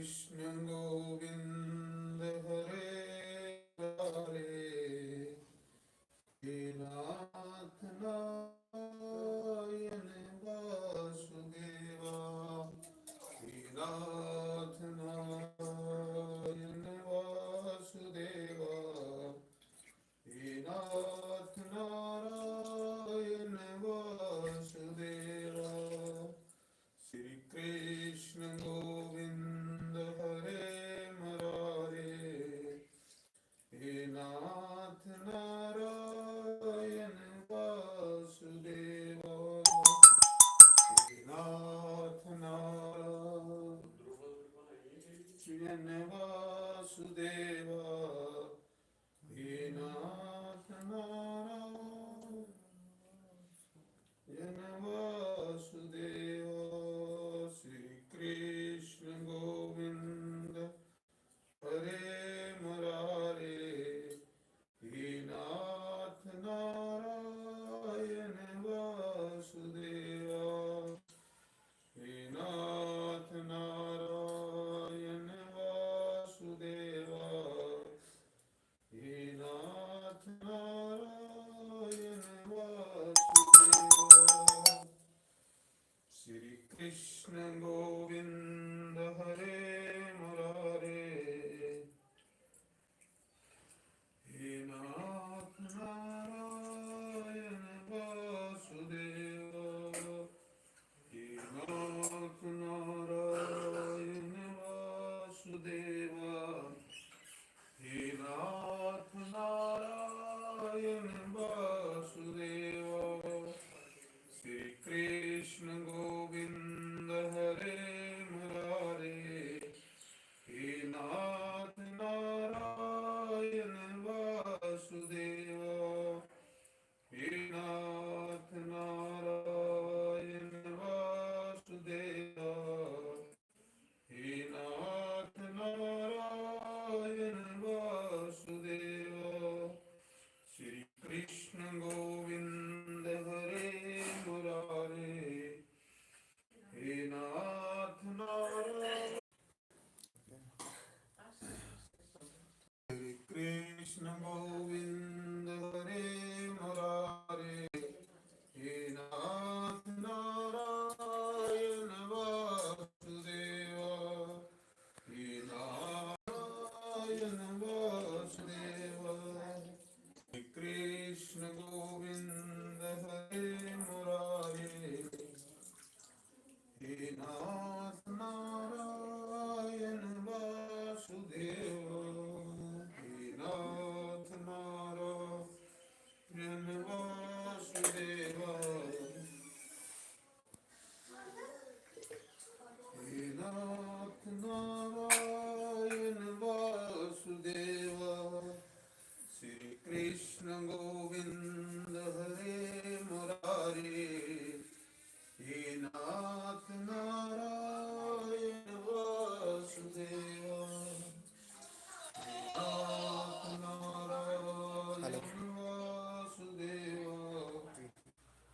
कृष्ण गोविंद हरे हरे, हे नाथ नारायण वासुदेवा, हे नाथ नारायण वासुदेवा, हे नाथ नारायण वासुदेवा। श्री कृष्ण गोविंद हरे मुरारे, हे नाथ नारायण वासुदेवा, हे नाथ नारायण वासुदेवा, हे नाथ नारायण वासुदेवा। श्री कृष्ण गोविंद हरे मुरारे, हे नाथ नारायण वासुदेवा, हे नाथ नारायण वासुदेवा, हे नाथ नारायण वासुदेवा। श्री कृष्ण गोविंद हरे मुरारे, हे नाथ नारायण वासुदेवा, हे नाथ नारायण वासुदेवा, हे नाथ नारायण वासुदेवा। श्री कृष्ण गोविंद हरे मुरारे, हे नाथ नारायण वासुदेवा, हे नाथ नारायण वासुदेवा, हे नाथ नारायण वासुदेवा। श्री कृष्ण गोविंद हरे मुरारे, हे नाथ नारायण। श्री कृष्ण गोविंद हरे मुरारे, हे नाथ नारायण वासुदेवा, हे नारायण वासुदेवा। श्री कृष्ण गोविंद हरे मुरारे, हे नाथ नारायण वासुदेवा, हे नाथ नारायण वासुदेवा, हे नाथ नारायण वासुदेवा। श्री कृष्ण गोविंद हरे मुरारे, हे नाथ नारायण वासुदेवा, नाथ नारायण वासुदेवा,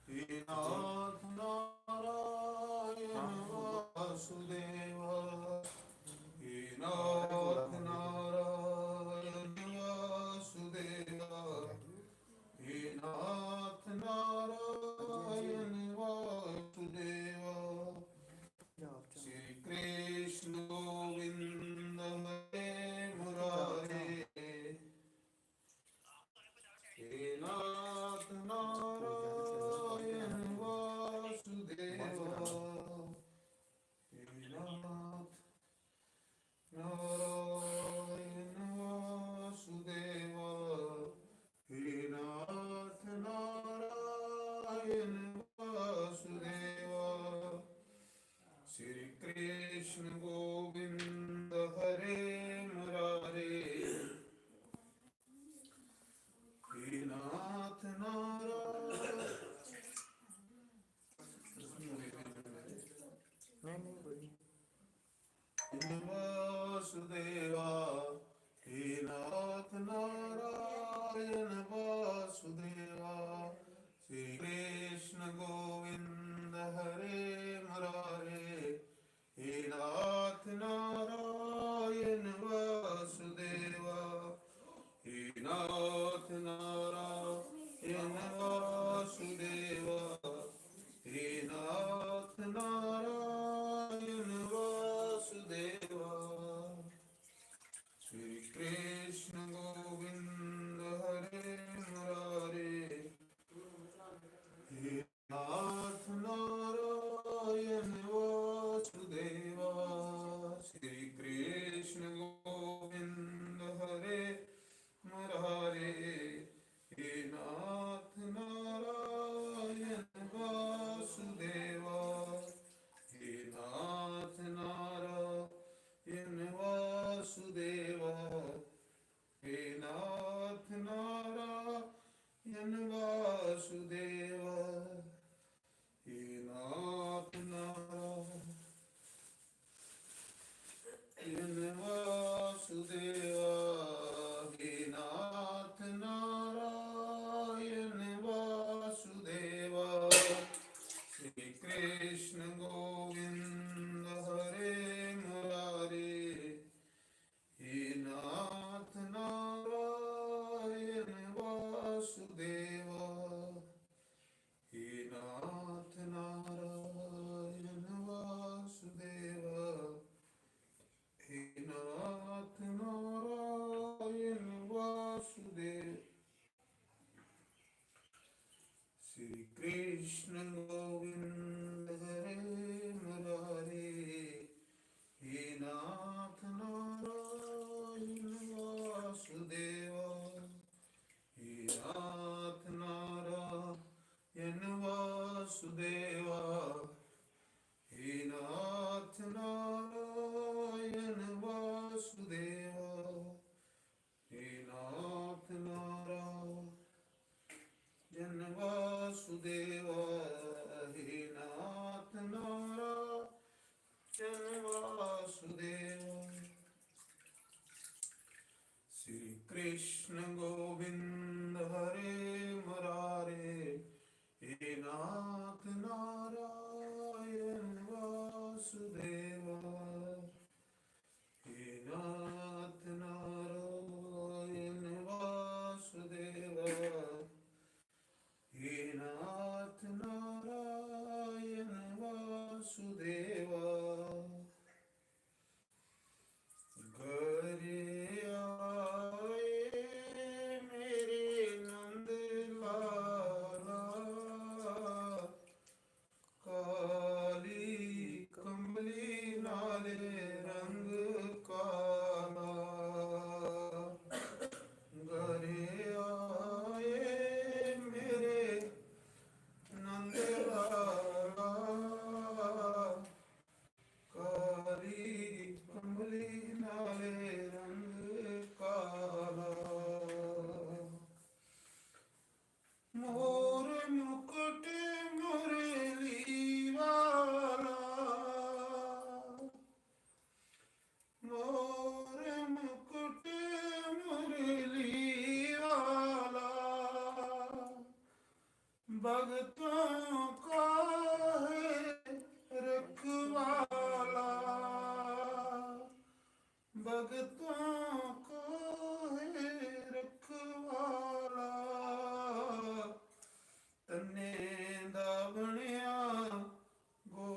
हे नाथ नारायण वासुदेवा, हे नाथ नारायण वासुदेवा, हे नाथ नारायण वासुदेवा। श्री कृष्ण गोविंद हरे मुरारे, हे नाथ नारायण वासुदेवा, हे नाथ नारायण वासुदेवा, हे नाथ नारायण वासुदेवा। श्री कृष्ण गोविंद हरे मुरारे, हे नाथ नारायण वासुदेवा, हे नाथ नारायण वासुदेवा। श्री कृष्ण गोविंद हरे मुरारे, हे नाथ नारायण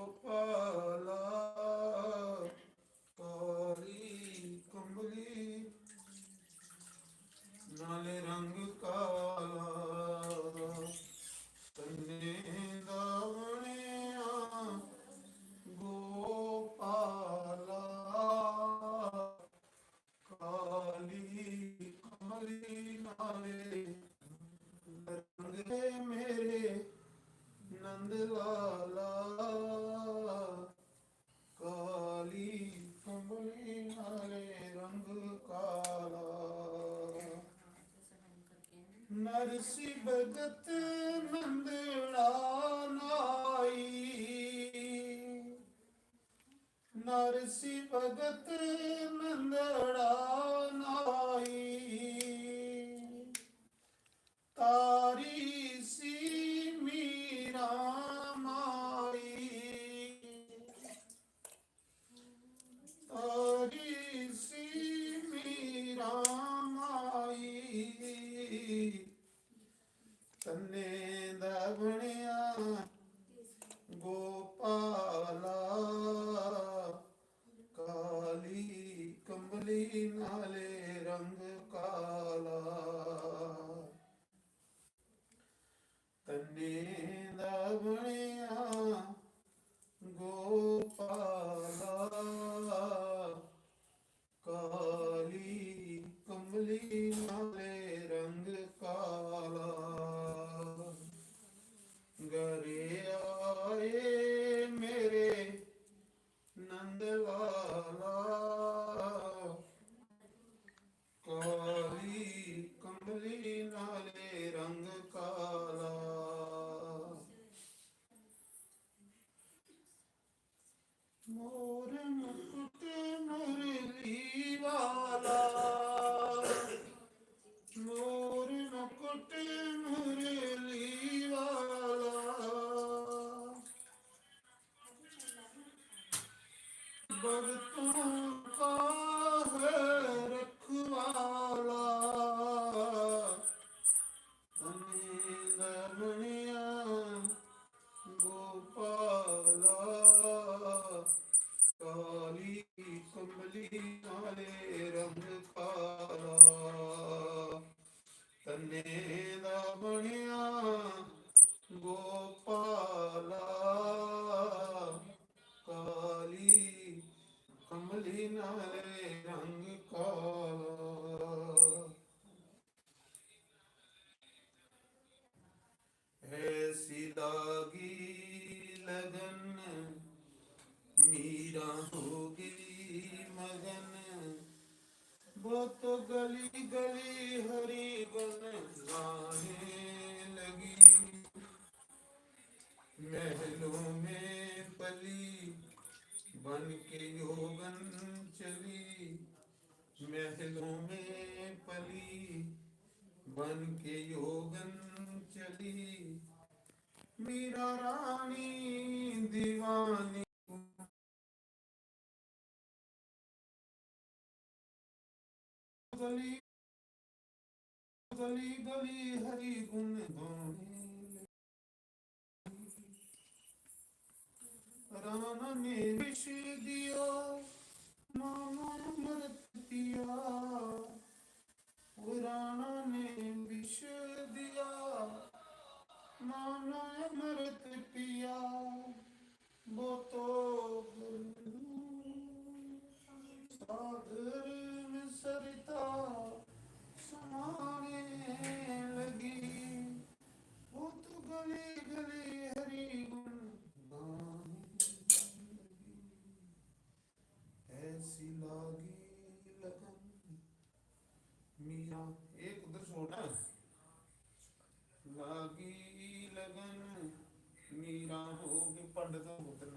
ਗੋਪਾਲਾ ਕਾਲੀ ਕੰਬਲੀ ਨਾਲੇ ਰੰਗ ਕਾਲਾ ਤੰਨੇ ਦਾ ਬਣਿਆ ਗੋਪਾਲਾ ਕਾਲੀ ਕਮਲੀ ਨਾਲੇ ਰੰਗ ਮੇਰੇ ਨੰਦ ਲਾਲਾ ਕਾਲੀ ਕਮਲੀ ਨਾਲੇ ਰੰਗ ਕਾਲਾ ਨਰਸੀ ਭਗਤ ਨੰਦੜਾ ਨਾਈ ਨਰਸੀ ਭਗਤ ਨੰਦੜਾ ਨਾਈ ਤਾਰੀ ਸੀ ਮੀਰਾ ਮਾਈ ਤਾਰੀ ਸੀ ਮੀਰਾ ਮਾਈ ਤੰਨੇ ਦਾ ਬਣਿਆ ਗੋਪਾਲਾ ਕਾਲੀ ਕੰਬਲੀ ਨਾਲੇ ਰੰਗ ਕਾਲਾ ਤੰਨੇ ਦਾ ਬਣਿਆ ਗੋਪਾਲਾ ਕਾਲੀ ਕੰਬਲੀ ਨਾਲੇ ਰੰਗ ਕਾਲਾ ਗਰੇ ਆਏ ਮੇਰੇ ਨੰਦ ਲਾਲਾ ਕਾਲੀ ਕੰਬਲੀ ਨਾਲੇ ਰੰਗ ਕਾਲਾ ਮੋਰ ਮੁਕਟ ਮੁਰਲੀ ਵਾਲਾ ਮੋਰ ਮੁਕਟ ਮੁਰਲੀ ਵਾਲਾ ਭਗਤੋਂ ਕਾ ਹੈ ਰਖਵਾਲਾ ਅਨੇਕ ਬਣਿਆ ਗੋਪਾਲਾ ਕਾਲੀ ਕੰਬਲੀ ਨਾਲੇ ਰੰਗ ਕਾਲਾ ਤੰਨੇ ਦਾ ਬਣਿਆ ਗੋਪਾਲਾ ਕਾਲੀ ਕੰਬਲੀ ਨਾਲੇ ਰੰਗ ਕਾਲਾ ऐसी लागी लगन मीरा होगी मगन वो तो गली गली हरी गुन गाने लगी महलों में पली बन के योगन चली महलों में पली बन के योगन चली मीरा रानी दीवानी गली गली गली हरी गुन गाने राणा ने विष दिया मामा मरत दिया राणा ने विष दिया माना अमृत पिया वो तो सागर में सरिता समाने लगी वो तो गली गली हरी गुण गाने लगी ऐसी लागी लगन मीरा एक उधर छोड़ना लागी लगन मीरा होगी पंडित उधर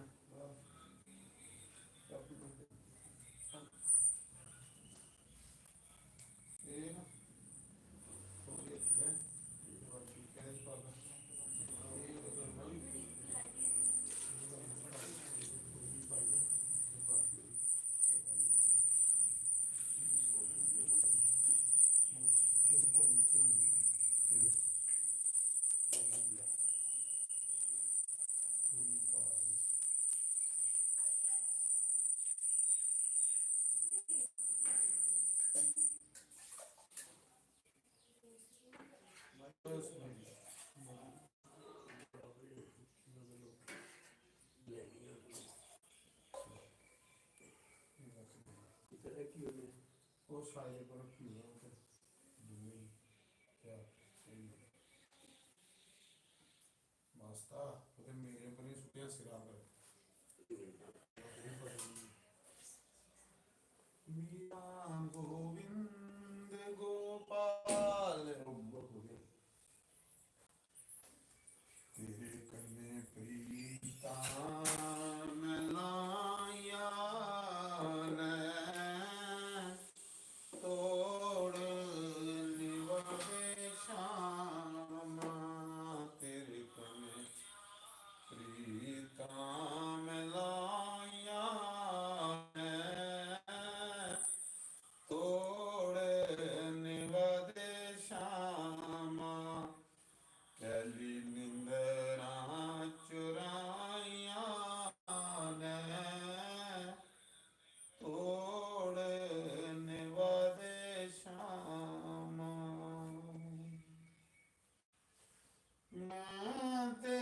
साइड पर रखी हुई है दूरी क्या सही है वास्ता तो मेरे पर ही सुनिया सिरा कर मीरा गोविंद गोपाल तेरे कन्ने प्रीता मिलाया ने तोड़ निवारे श्यामा तेरे कन्ने प्रीता मिलाया ने तोड़ निवारे श्यामा कैली निंदरा चुराया ने तोड़ निवारे श्यामा मैं ते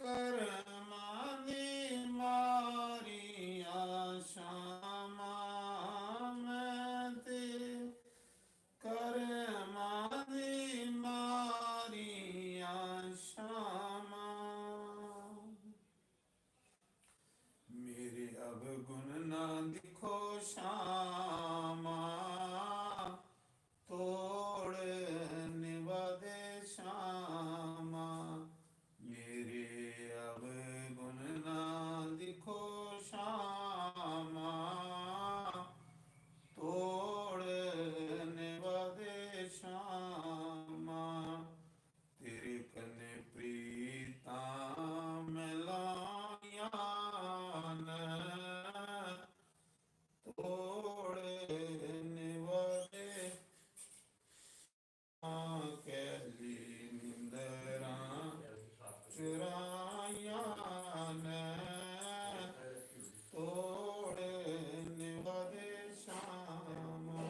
करमानी मारिया श्यामा मैं ते करमानी मारिया श्यामा मेरे अब गुण ना दिखो श्यामा तोड़ निवादे श्यामा मेरे अब गुण ना दिखो श्यामा तोड़ निवादे श्यामा तेरे कन्ने प्रीता मिलाया ने तोड़ निवादे कैली निंदरा चुराया ने तोड़ निवादे श्यामा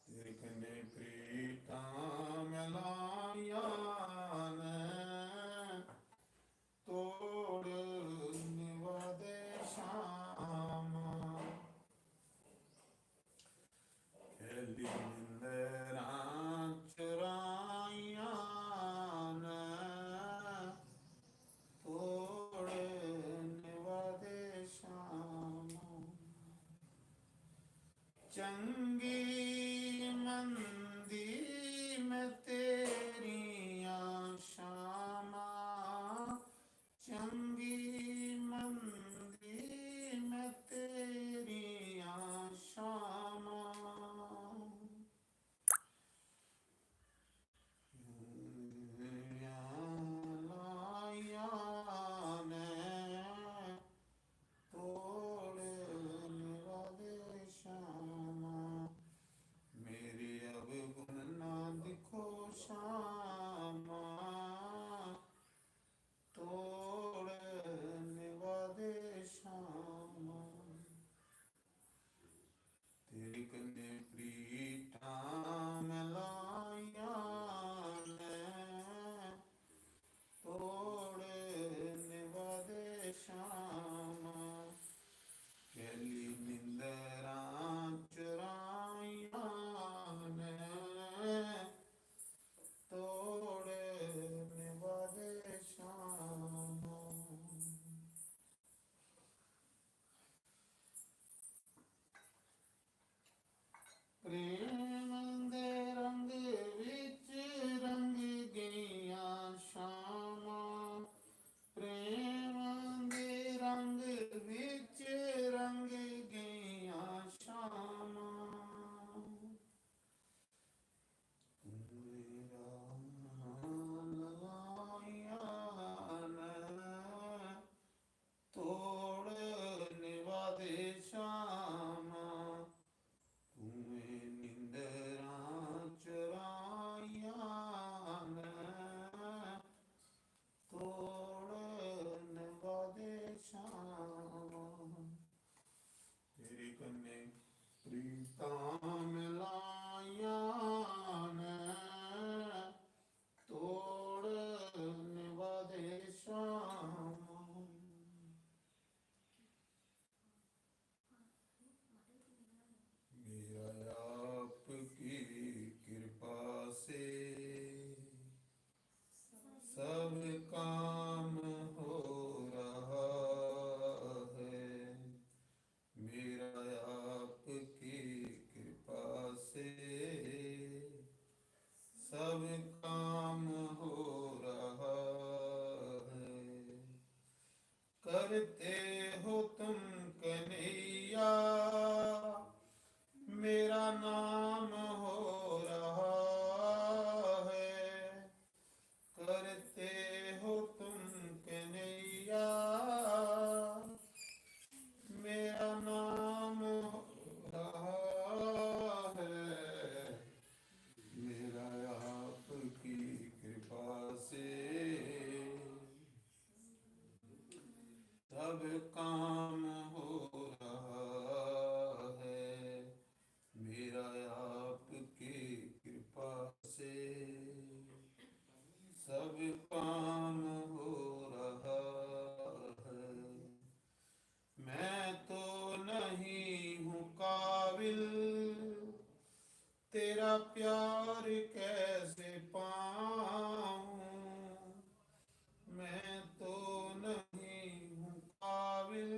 तेरे कन्ने प्रीता मिलाया ने तोड़ निवादे श्यामा कैली निंदरा चुराया ने तोड़ निवादे श्यामा चंगी मंदी में तेरिया श्यामा चंगी मंदी में तेरिया श्यामा लाया ने तोड़ निवादे श्यामा मेरे अब गुण ना दिखो श्यामा तोड़ निवादे श्यामा तेरे कन्ने प्रीता मिलाया ने तोड़ निवादे श्यामा कैली निंदरा चुराया ने तोड़ निवादे श्यामा प्रेम दे रंग विच रंग गईया श्यामा प्रेम दे रंग विच रंग गईया श्यामा मेरा लाया ने तोड़ निवादे श्यामा तुम्हें निंदरा चुराया ने तोड़ निवादे श्यामा तेरे कन्ने प्रीता मिलाया ने तोड़ निवादे श्यामा करते हो तुम कन्हैया, मेरा नाम हो रहा है। करते हो तुम कन्हैया, मेरा नाम हो रहा है। मेरा आपकी कृपा से सब काम हो रहा है। मेरा आपकी कृपा से सब काम हो रहा है। मैं तो नहीं हूँ काबिल, तेरा प्यार कैसे पाऊं। मैं तो नहीं हूँ काबिल,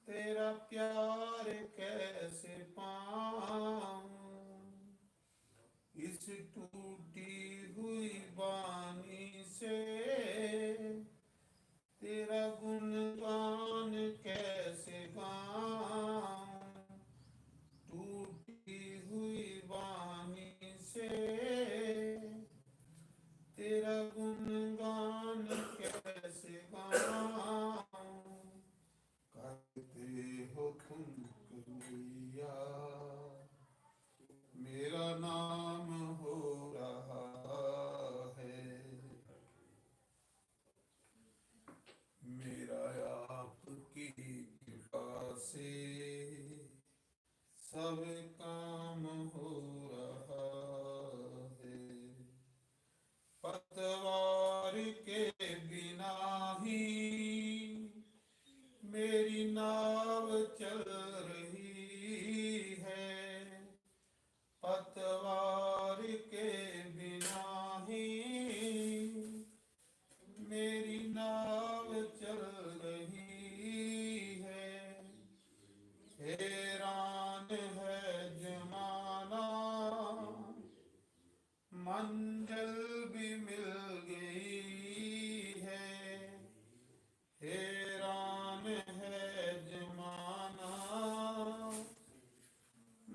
तेरा प्यार कैसे पाऊं। इस टूटी हुई बानी से तेरा गुणगान कैसे गाऊं। टूटी हुई बानी से तेरा गुणगान कैसे गाऊं। करते हो तुम कन्हैया, मेरा नाम हो रहा है। मेरा आपकी कृपा से सब काम हो रहा है। पतवार के बिना ही मेरी नाव चल रही है। पतवार के बिना ही मेरी नाव चल रही है। हैरान है जमाना, मंजिल भी मिल गई है। हैरान है जमाना,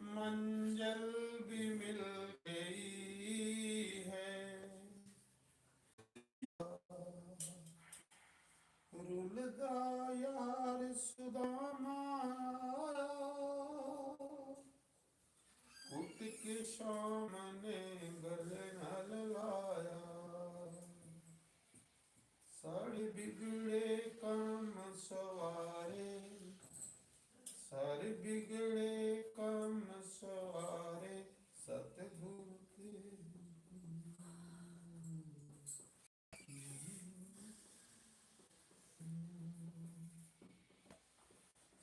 मंजिल भी मिल गई है। रुलदा यार सुदामा, उठ के सामने गले न लाया। सारे बिगड़े काम सवारे, सारे बिगड़े काम सवारे, सतगुरु के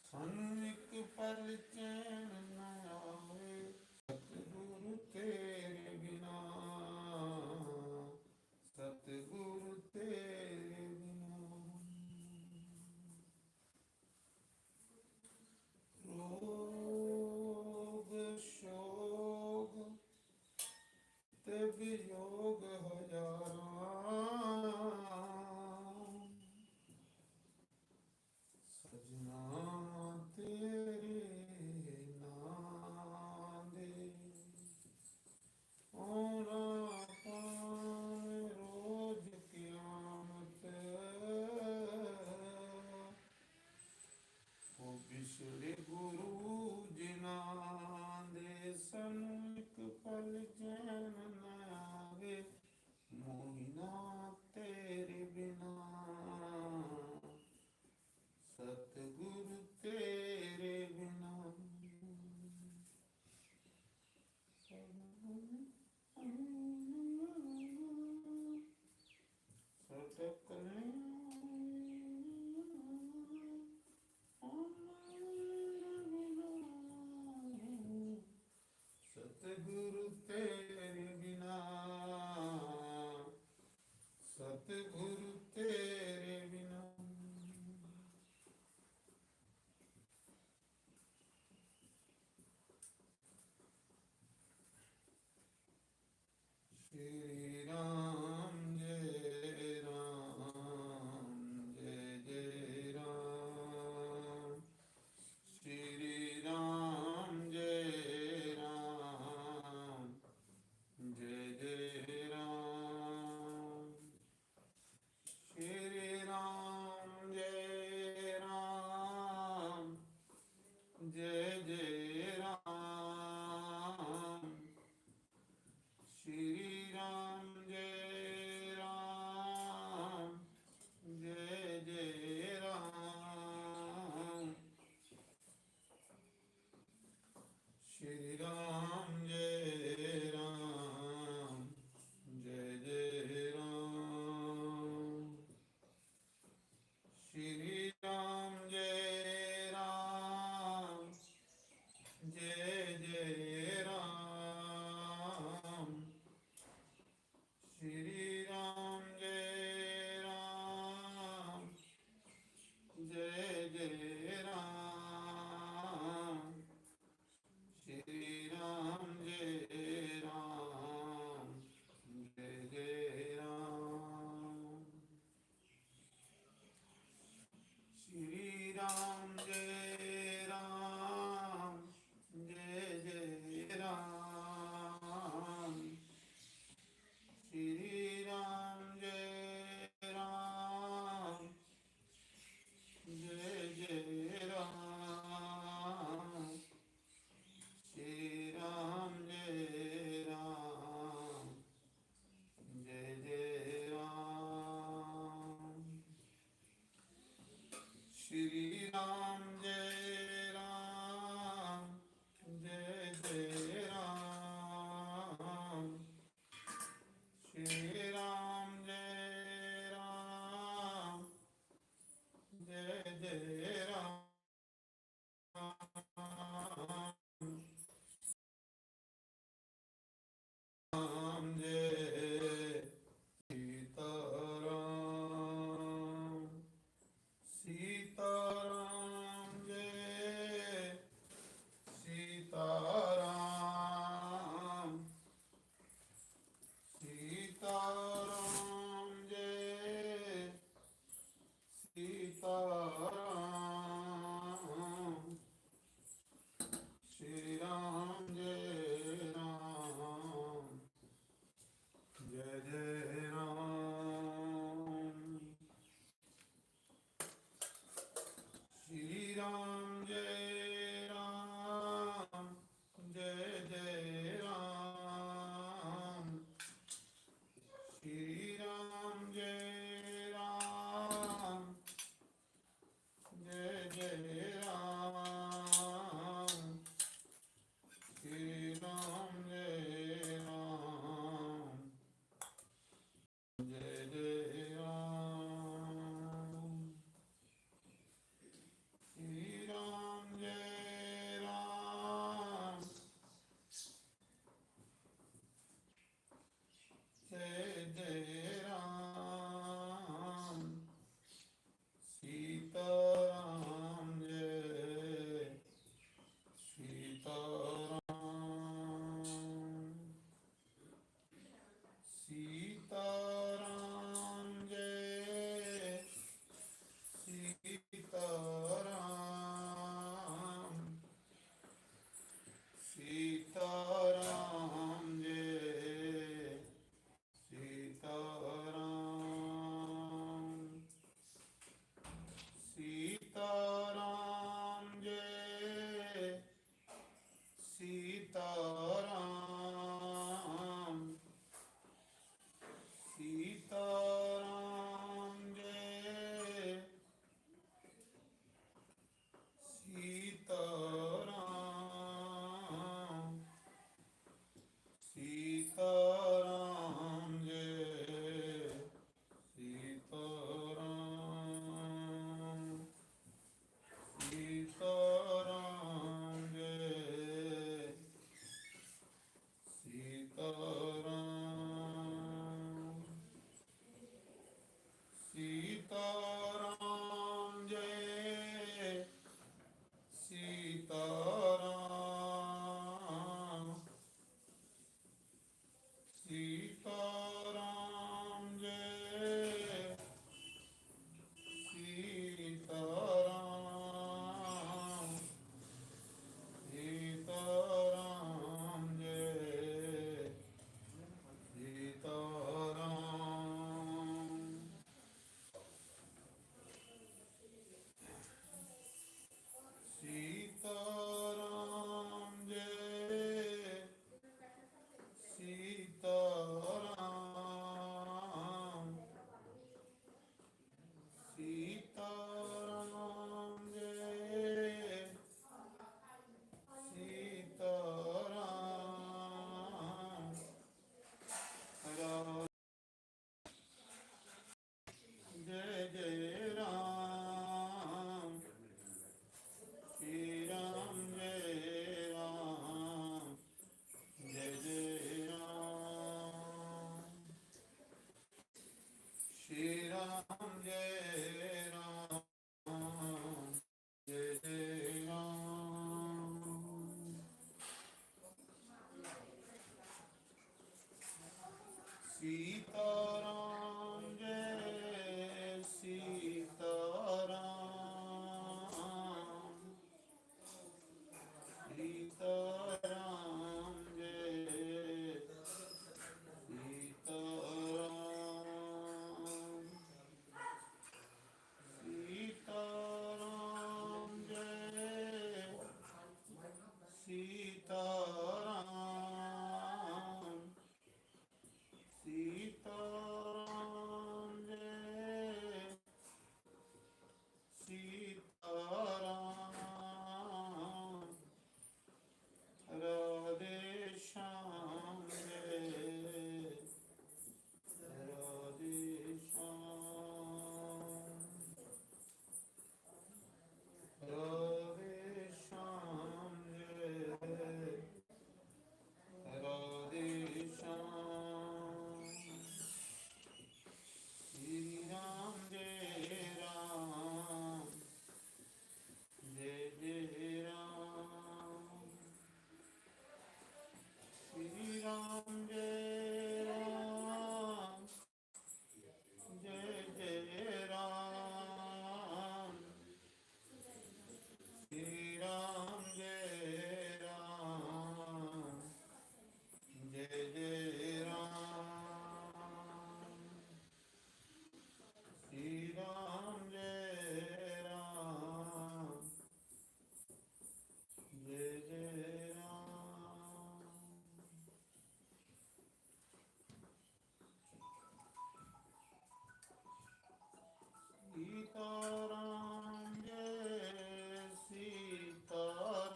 सन्निक पल चैन न आवे। सतगुरु तेरे बिना, सतगुरु तेरे बिना। रोग शोग ते वियोग हजारा, सजना तेरे नाम दे। होना पाए रोज क़यामत, ओ बिसरे गुरु जिना दे। सन्निक पल चैन न आवे, मोहिना तेरे बिना, सतगुरु तेरे बिना। सतगुरु तेरे बिना, सतगुरु तेरे बिना। श्री राम जय राम, जय राम जय जय राम। सीताराम जय सीताराम सीताराम जय सीताराम सीताराम जय सीताराम सीताराम जय सीताराम राधे श्याम जय राधे श्याम राधे श्याम जय राधे श्याम श्री राम जय राम जय जय राम श्री राम जय राम जय जय राम श्री राम जय राम जय जय राम श्री राम जय राम जय जय राम सीताराम जय सीताराम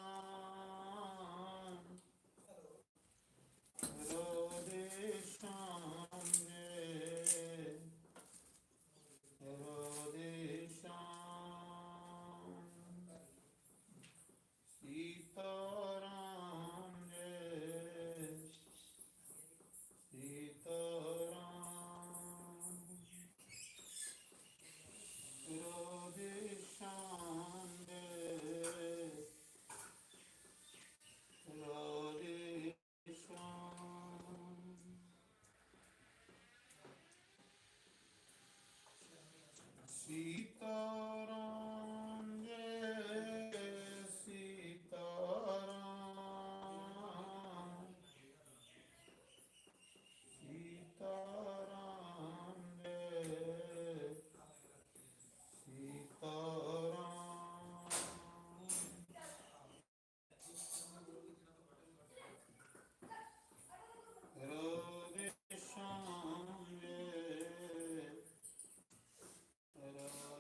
राधे श्याम जय राधे श्याम सीताराम जय सीताराम राधे श्याम जय राधे श्याम सीताराम जय सीताराम सीताराम जय सीताराम राधे श्याम जय राधे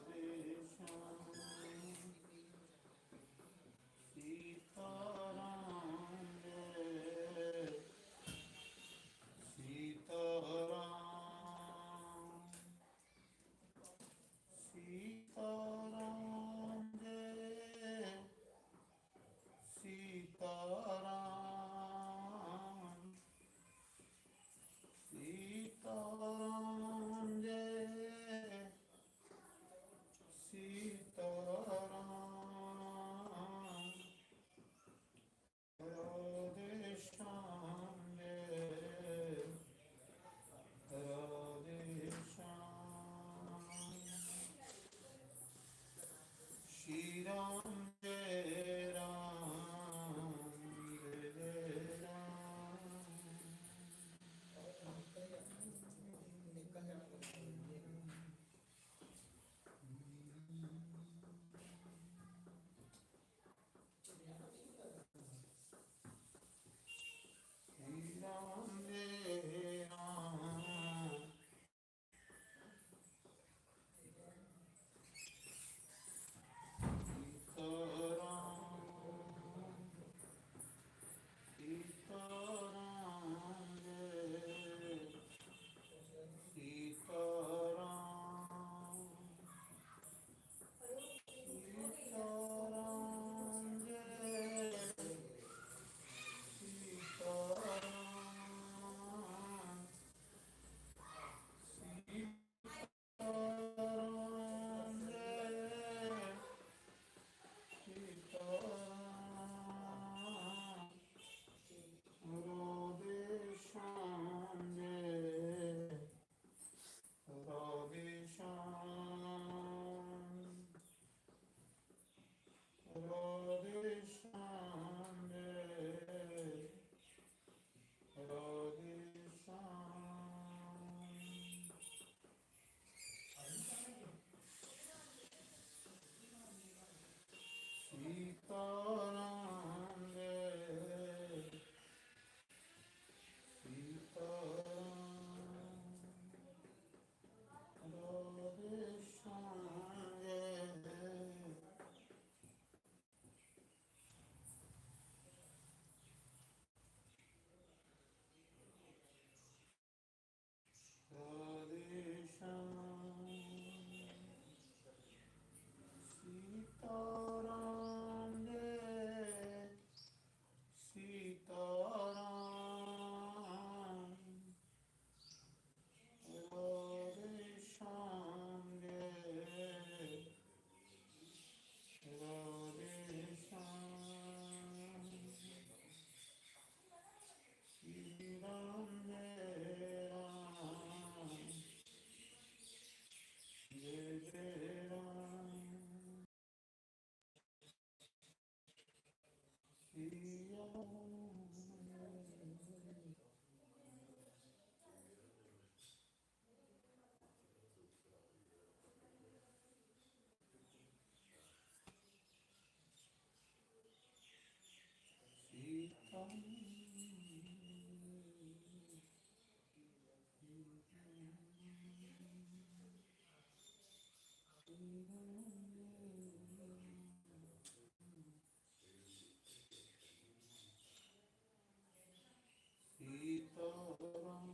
सीताराम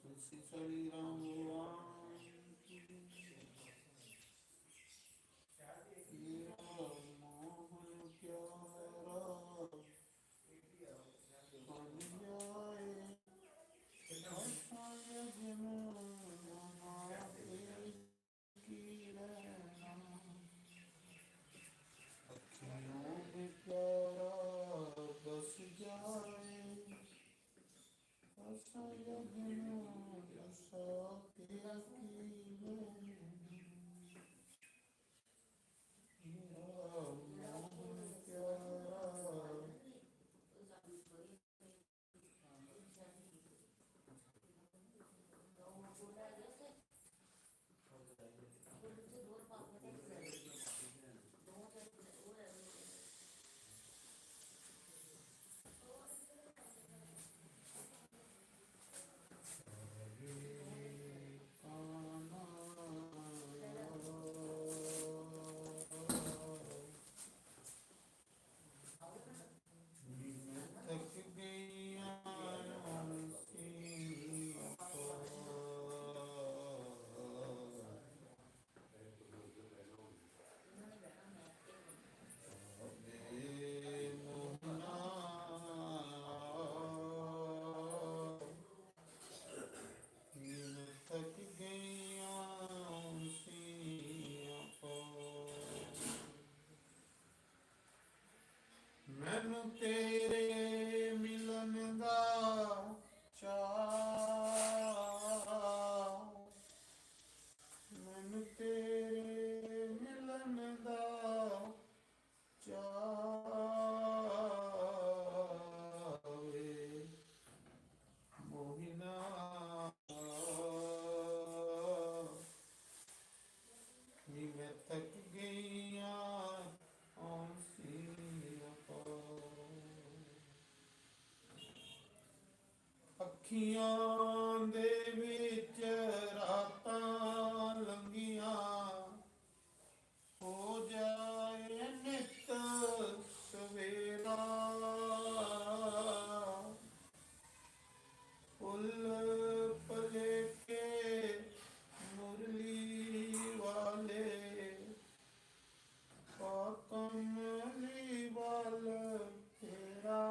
तुलसी सड़ी राम भगवान की तेरा मोहन प्यारा बन जाए यज्ञ की रहना अखियों में प्यारा बस जाए ऐसा यज्ञ ऐसा तेरा की मेरा मोहन प्यारा थक गई थक गईया मैनू तेरे मिलन दा चाऽ मैनू तेरे मिलन दा चाऽ वे मोहिना नी मैं थक गईया ਅੱਖੀਆਂ ਦੇ ਵਿੱਚ ਰਾਤਾਂ ਲੰਘੀਆਂ ਹੋ ਜਾਏ ਨਿਤ ਸਵੇਰਾ ਫੁੱਲ ਭਲੇਕੇ ਮੁਰਲੀ ਵਾਲੇ ਕਮਲੀ ਵਾਲ ਤੇਰਾ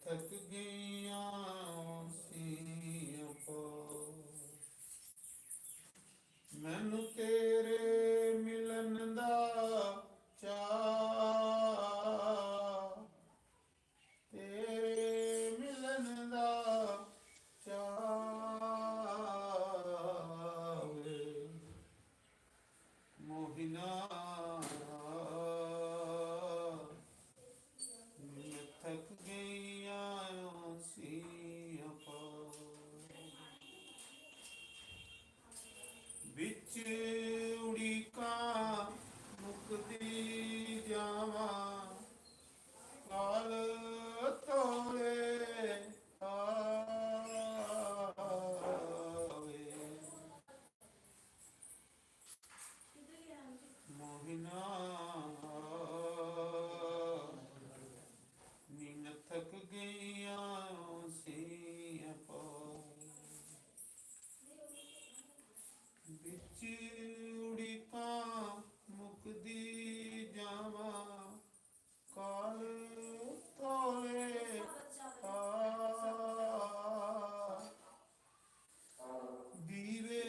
ਥਕ ਗਈਆਂ ਸੀ ਮੈਨੂੰ ਤੇਰੇ ਮਿਲਣ ਦਾ ਚਾਅ ਤੇਰੇ ਮਿਲਣ ਦਾ ਚਾਅ ਵੇ ਮੋਹਿਨਾ ਥਕ ਗਈਆਂ ਸੀ ਵਿੱਚ ਉੜੀਕਾਂ ਮੁਕਦੀ ਜਾਵਾਂ ਕਾਲ ਤੋਲੇ ਆਵੇ ਮੋਹਿਨਾ ਨੀਂਦ ਥਕ ਗਈਆਂ ਸੀ ਵਿੱਚ ਉੜੀਕਾਂ ਮੁਕਦੀ ਜਾਵਾਂ ਕਾਲ ਤੋਲੇ ਦੀਵੇ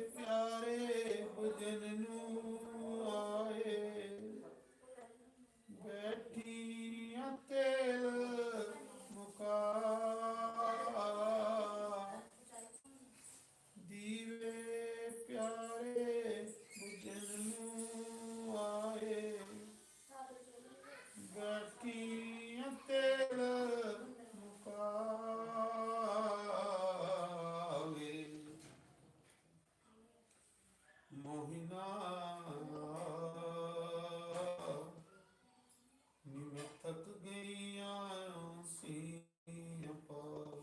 ਪਿਆਰੇ ਭਜਨ ਨੂੰ ਆਏ ਬੈਠੀਆਂ ਤੇਲ ਮੋਹਿਨਾ ਨੀ ਮੈਂ ਥਕ ਗਈਆਂ ਸੀ ਅਪਾਰ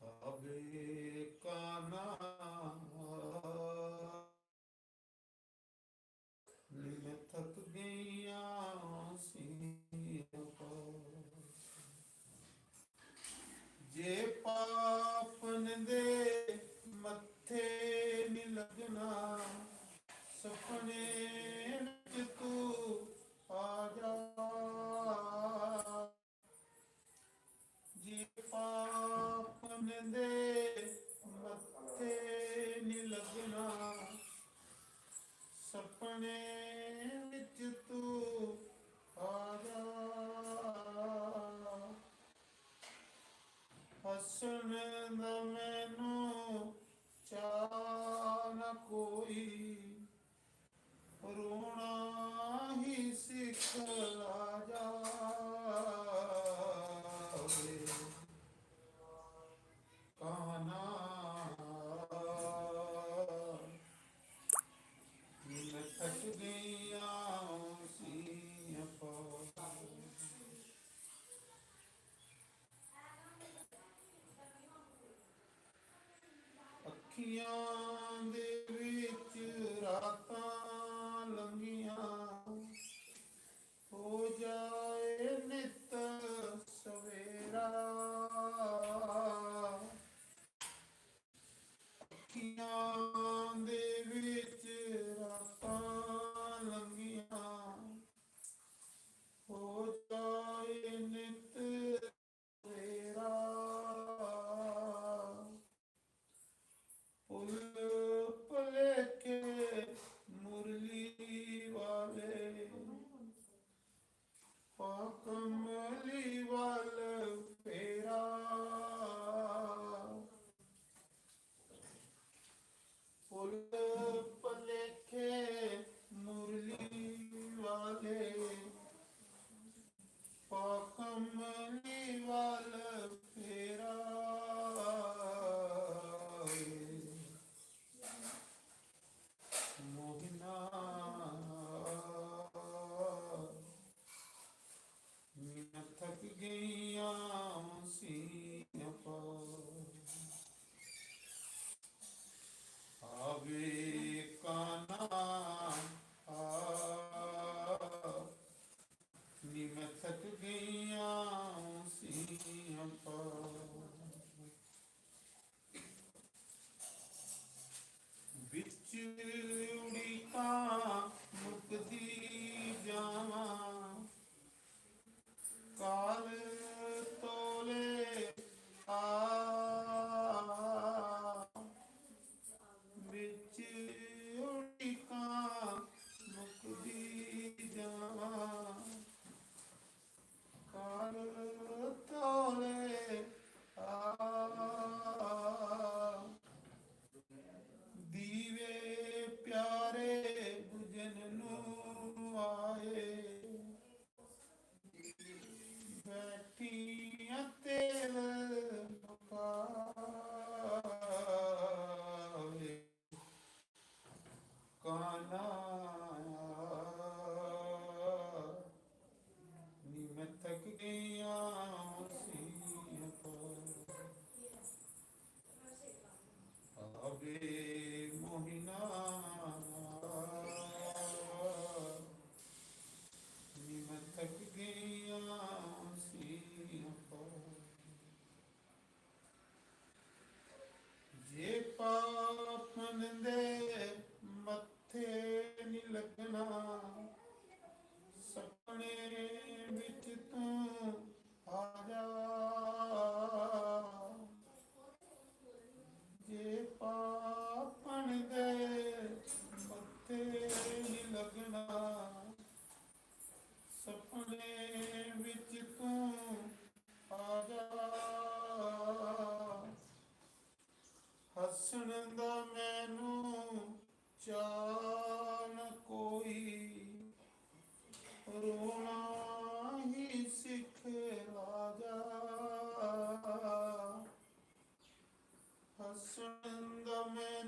ਆਵੇ ਕਾਨਾ ਨੀ ਮੈਂ ਥਕ ਗਈਆਂ ਸੀ ਅਪਾਰ ਜੇ ਪਾਪਨ ਦੇ ਮੱਥੇ ਨੀ ਲੱਗਣਾ ਸੁਪਨੇ ਵਿੱਚ ਤੂੰ ਆ ਜਾ ਜੇ ਪਾਪਨ ਦੇ ਮੱਥੇ ਨੀ ਲੱਗਣਾ ਸੁਪਨੇ ਵਿੱਚ ਤੂੰ ਆ ਜਾ ਹੱਸਣ ਦਾ ਮੈਨੂੰ ਚਾਅ ਨਾ ਕੋਈ ਰੋਣਾ ਹੀ ਸਿਖਲਾ ਜਾਵੇ ਕਾਨਾ ਮੈਂ ਥੱਕ ਗਈਆਂ ਸੀ ਅਪਾਰ ਅੱਖੀਆਂ ਦੇ ਵਿੱਚ ਰਾਤਾਂ ਲੰਘੀਆਂ ਹੋ ਜਾਏ ਨਿਤ ਸਵੇਰਾ ਅੱਖੀਆਂ ਦੇ ਵਿੱਚ ਰਾਤਾਂ ਲੰਘੀਆਂ ਹੋ ਜਾਏ ਨਿਤ ਸਵੇਰਾ ਪੁੱਲ ਭੁਲੇਖੇ ਮੁਰਲੀ ਵਾਲੇ ਕਮਲੀ ਵੱਲ ਫੇਰਾ ਪੁੱਲ ਭੁਲੇਖੇ ਮੁਰਲੀ ਵਾਲੇ ਕਮਲੀ ਵੱਲ ਫੇਰਾ ਮੋਹਿਨਾ ਮੈਂ ਥੱਕ ਗਈਆਂ ਸੀ ਅਪਾਰ ਆਵੇ ਕਾਨਾ ਨੀ ਮੈਂ ਥੱਕ ਗਈਆਂ ਸੀ ਅਪਾਰ ਵਿੱਚ ਉੜੀਕਾਂ ਮੁਕਦੀ ਜਾਵਾਂ ਕਾਲ ਤੋਲੇ ਆ ਵਿੱਚ ਉੜੀਕਾਂ ਮੁਕਦੀ ਜਾਵਾਂ ਕਾਲ ਤੋਲੇ ਆ ਦੀਵੇ ਪਿਆਰੇ ਬੁਝਨ ਨੂੰ ਆਏ ਬੈਠੀਆਂ ਤੇਲ ਪਕਾਵੇ ਕਾਨਾ ਨੀ ਮੈਂ ਥਕ ਗਈਆਂ ਸੀ ਆਵੇ ਮੋਹਿਨਾ ਨੀ ਮੈਂ ਥਕ ਗਈਆਂ ਸੀ ਜੇ ਪਾਪਨ ਦੇ ਮੱਥੇ ਨੀ ਲੱਗਣਾ ਸੁਪਨੇ ਵਿੱਚ ਤੂੰ ਆ ਜਾ ਜੇ ਪਾਪਨ ਦੇ ਮੱਥੇ ਨੀ ਲੱਗਣਾ ਸੁਪਨੇ ਵਿੱਚ ਤੂੰ ਆ ਜਾ ਹੱਸਣ ਦਾ ਮੈਨੂੰ ਚਾਅ ਨਾ ਕੋਈ ਰੋਣਾ ਹੀ ਸਿਖਲਾ ਜਾ ਹੱਸਣ ਦਾ ਮੈਨੂੰ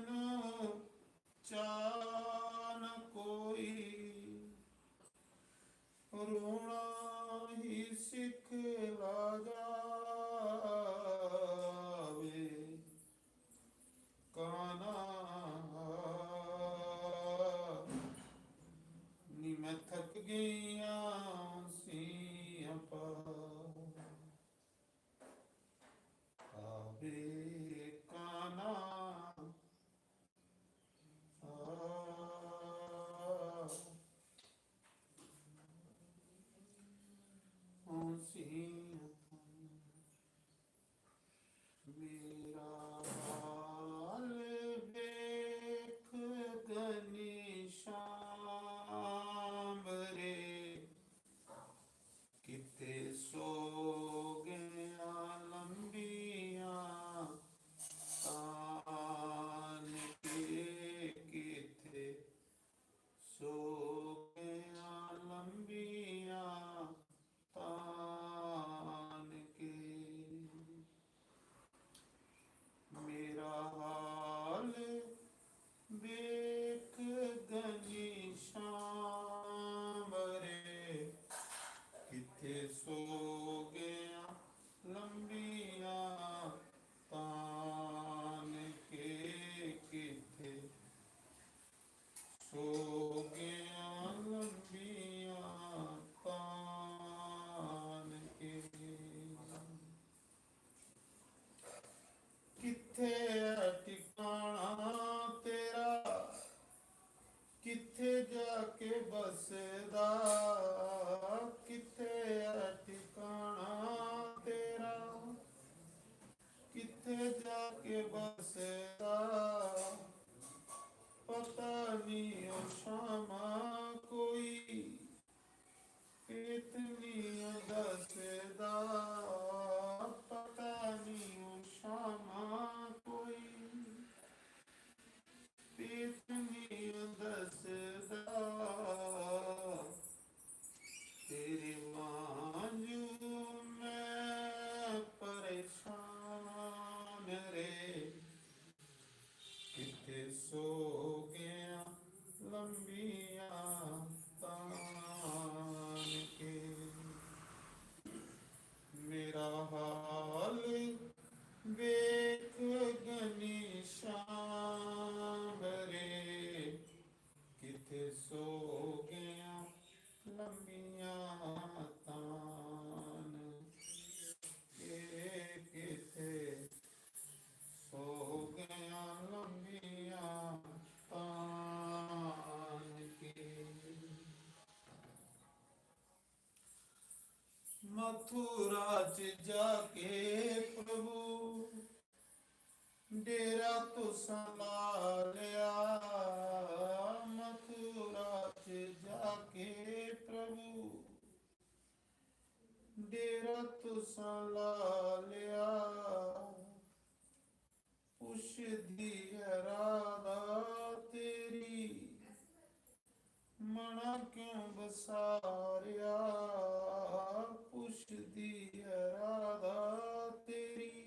सो गया लंबिया तान के। मेरा हाल वेख घनीश्याम रे, किथे सो गया लंबिया तान के, किथे सो गया लंबिया तान के। मथुरा च जाके प्रभु डेरा तुसां ला लिया। मथुरा च जाके प्रभु डेरा तुसां ला लिया। पुछदी है राधा तेरी मना क्यों बसारिया। पुछदी है राधा तेरी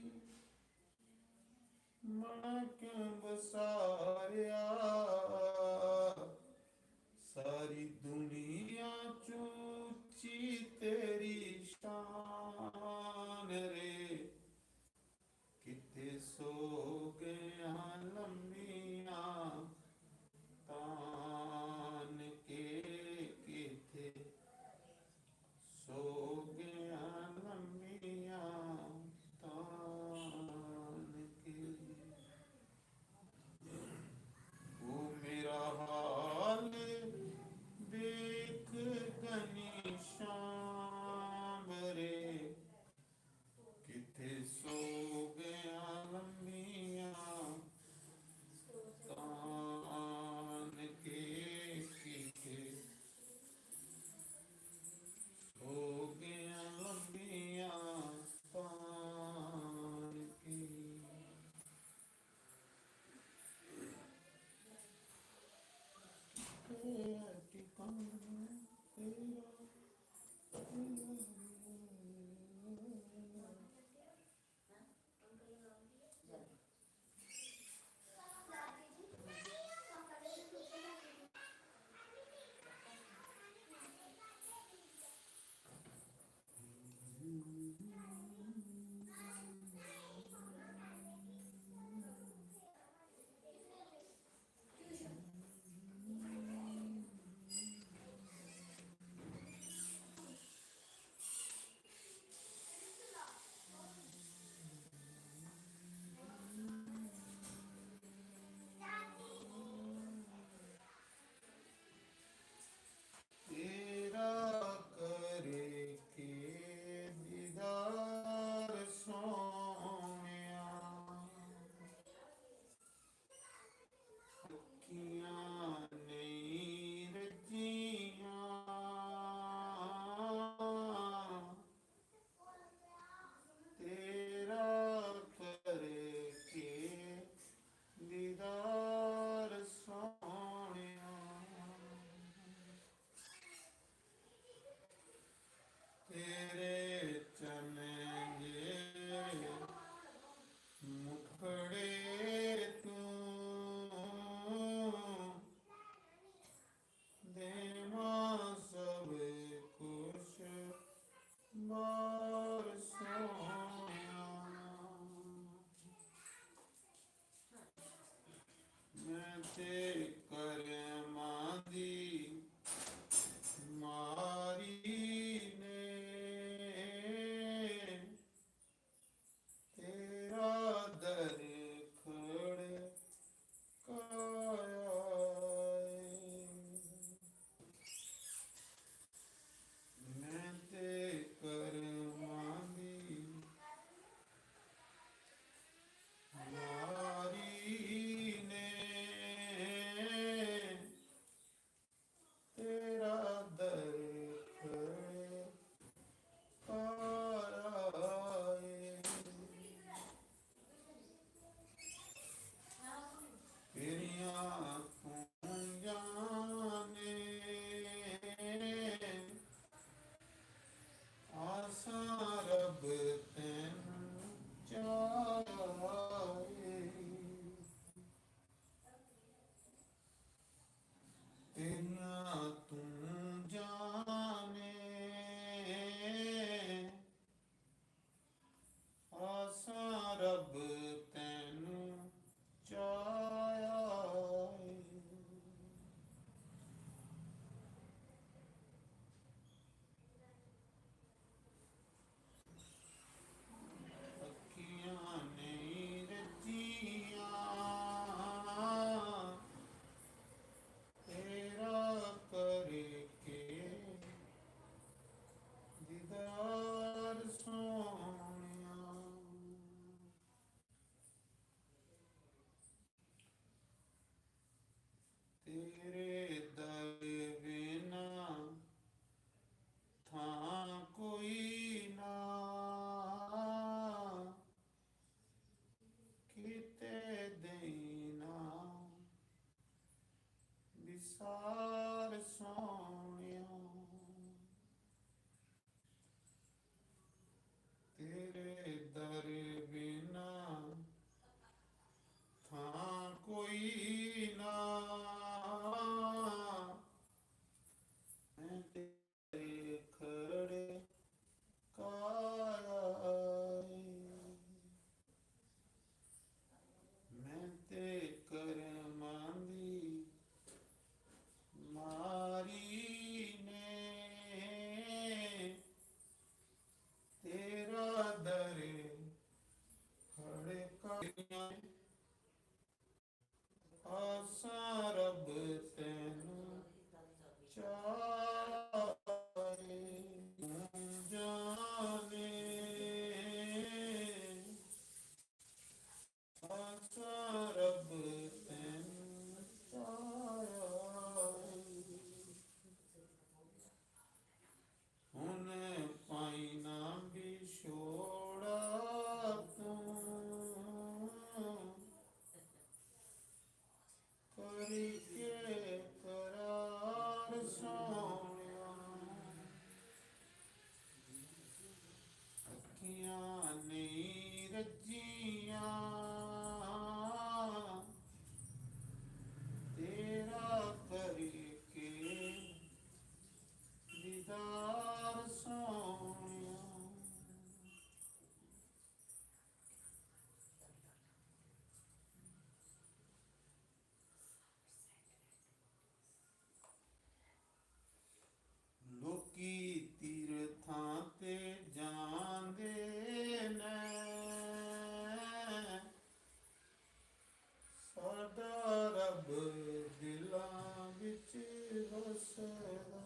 मना क्यों बसारिया। सारी दुनिया चूची तेरी शान रे, किथे सो गया लंबिया तान के, किथे सो गया लंबिया तान के। वो मेरा हाल देख घनीश्याम रे, किथे सो गया लंबिया तान के, किथे सो गया लंबिया तान के। तेरा ठिकाना तेरा तेरा करे के दीदार सोनिया। अखियां नहीं रजियां, तेरा करे के दीदार सोनिया। तेरे चलेंगे मुखड़े तू, देवा सब कुछ बार सोया। मैं ते कर मादी मारी ने, तेरा दर खड़ काया। मैं ते कर मादी मारी ने, ਕੇ ਕਰਾਰ ਸੋਹਣਿਆ, ਅੱਖੀਆਂ ਨਹੀਂ ਰੱਜੀਆਂ ਤੇਰਾ ਕਰਕੇ ਦੀਦਾਰ ਸੋਹਣਿਆ। ਲੋਕੀ ਤੀਰਥਾਂ ਤੇ ਜਾਂਦੇ ਨੇ, ਸਾਡਾ ਰੱਬ ਦਿਲਾਂ ਵਿੱਚ ਵਸਦਾ।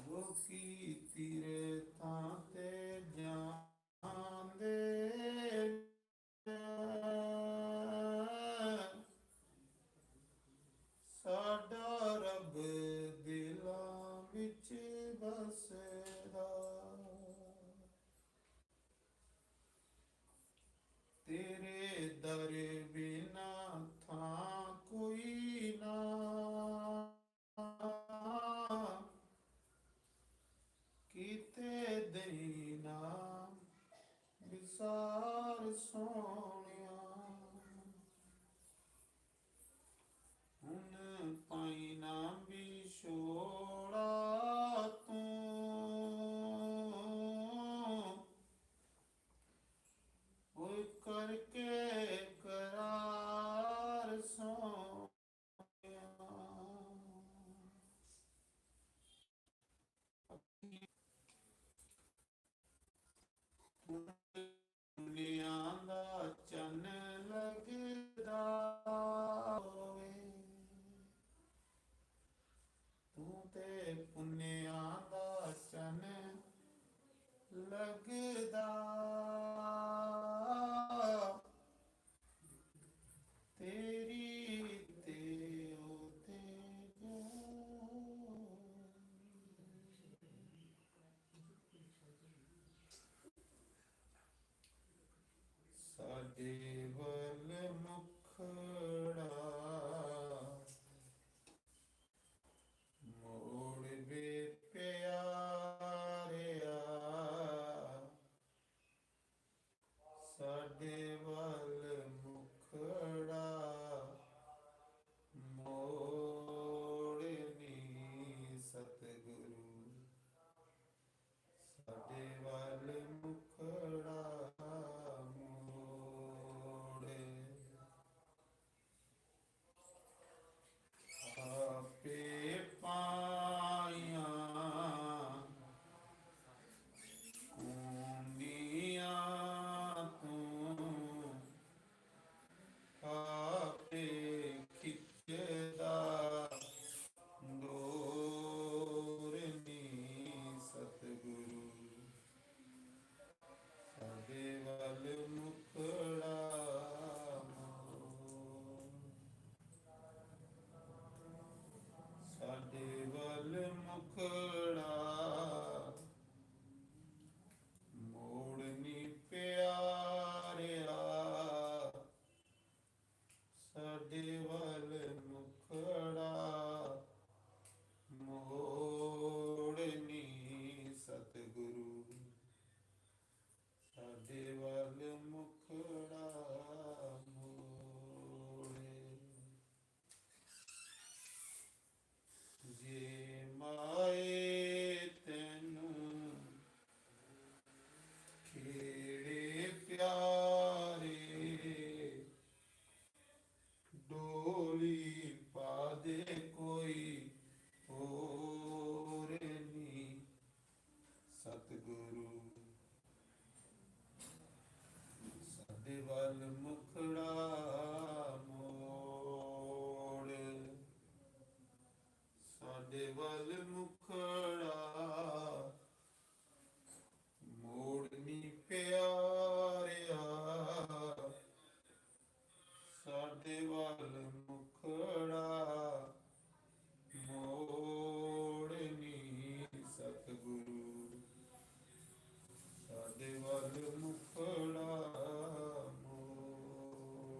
ਲੋਕੀ ਤੀਰਥਾਂ ਤੇ ਜਾਂਦੇ ਨੇ, ਸਾਡਾ ਰੱਬ ਦਿਲਾਂ ਵਿੱਚ ਵਸਦਾ। ਤੇਰੇ ਦਰ ਬਿਨਾ ਥਾਂ ਕੋਈ ਨਾ, ਕੀਤੇ ਦੇਨਾ ਵਿਸਾਰ ਸੋਹਣਿਆ। ਹੁਣ ਪਾਈ ਨਾ ਵਿਛੋੜਾ ਤੂੰ, ਓਏ ਕਰਕੇ ਕਰਾਰ ਸੋਹਣਿਆ। ਦੁਨੀਆਂ ਦਾ ਚੰਨ ਲੱਗਦਾ ਹੋਵੇ, ਤੂੰ ਤੇ ਪੁੰਨਿਆਂ ਦਾ ਚੰਨ ਲੱਗਦਾ, ਤੇਰੀ ਤੇ ਉਹ ਤੇਜ ਸਾਡੇ ਵੱਲ ਮੁਖੜਾ ਮੋੜ ਵੇ ਪਿਆਰਿਆ, ਸਾਡੇ ਵੱਲ ਮੁਖੜਾ ਮੋੜ ਨੀ ਸਤਿਗੁਰੂ, ਸਾਡੇ ਵੱਲ ਮੁਖੜਾ ਆਪੇ ਪਾਈਆਂ ਕੁੰਡੀਆਂ ਤੂੰ, ਆਪੇ ਖਿੱਚਦਾ ਡੋਰ ਨੀ ਸਤਿਗੁਰੂ, ਸਾਡੇ ਵੱਲ ਮੁਖੜਾ ਸਾਡੇ ਵੱਲ ਮੁਖੜਾ ਮੋੜ ਨੀ ਪਿਆਰਿਆ, ਸਾਡੇ ਵੱਲ ਮੁਖੜਾ ਮੋੜ ਨੀ ਸਤਿਗੁਰੂ, ਸਾਡੇ ਵੱਲ ਮੁਖੜਾ ਮੋੜੇ। ਜੇ ਮਾਏ ਤੈਨੂੰ ਖੇੜੇ ਪਿਆਰੇ, ਡੋਲੀ ਪਾ ਦੇ ਕੋਈ ਹੋਰ ਨੀ ਸਤਿਗੁਰੂ, ਸਾਡੇ ਵੱਲ ਮੁਖੜਾ ਮੋੜ, ਸਾਡੇ ਵੱਲ ਮੁਖੜਾ ਮੋੜਨੀ ਪਿਆਰਿਆ, ਸਾਡੇ ਵੱਲ ਮੁਖੜਾ ਮੋੜਨੀ ਸਤਿਗੁਰੂ, ਸਾਡੇ ਵੱਲ ਮੁਖੜਾ ਮੋੜ।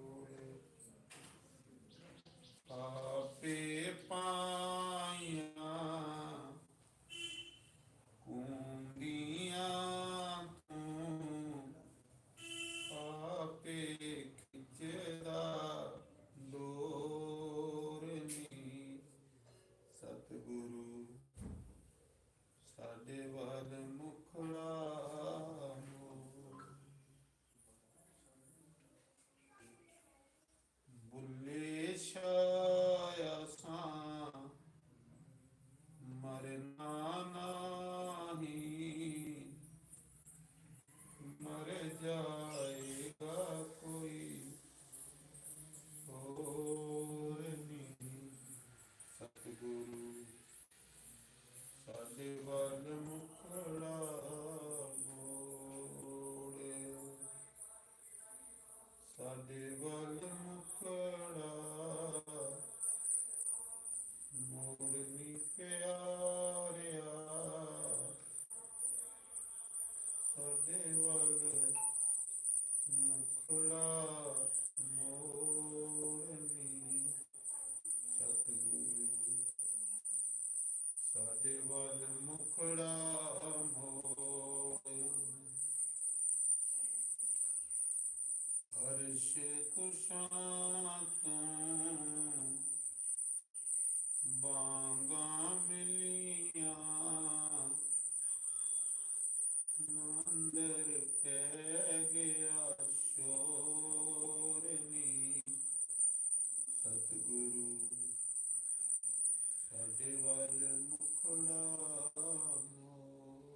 ਸਾਡੇ ਵੱਲ ਮੁਖੜਾ ਮੋੜਨੀ ਪਿਆਰਿਆ, ਸਾਡੇ ਵੱਲ ਮੁਖੜਾ ਮੋੜਨੀ, ਸਤਿਗੁਰੂ ਸਾਡੇ ਵੱਲ ਮੁਖੜਾ ਮੋੜ। ਹਰਸ਼ ਕੁਸ਼ਾਂ ਤੋਂ ਬਾਂਗਾਂ ਮਿਲੀਆਂ, ਮੰਦਰ ਪੈ ਗਿਆ ਸ਼ੋਰ ਨੀ, ਸਤਿਗੁਰੂ ਸਾਡੇ ਵੱਲ ਮੁਖੜਾ ਮੋੜ।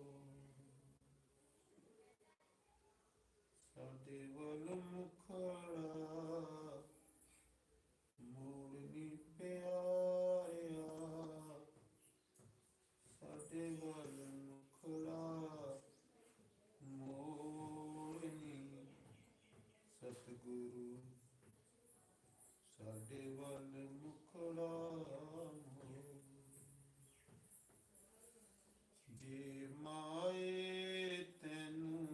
ਸਾਡੇ ਵੱਲ ਮੁਖੜਾ ਮੋੜਨੀ ਪਿਆਰਿਆ, ਸਾਡੇ ਵੱਲ ਮੁਖੜਾ ਮੋੜਨੀ, ਸਤਿਗੁਰੂ ਸਾਡੇ ਵੱਲ ਮੁਖੜਾ ਮੋੜ। ਜੇ ਮਾਏ ਤੈਨੂੰ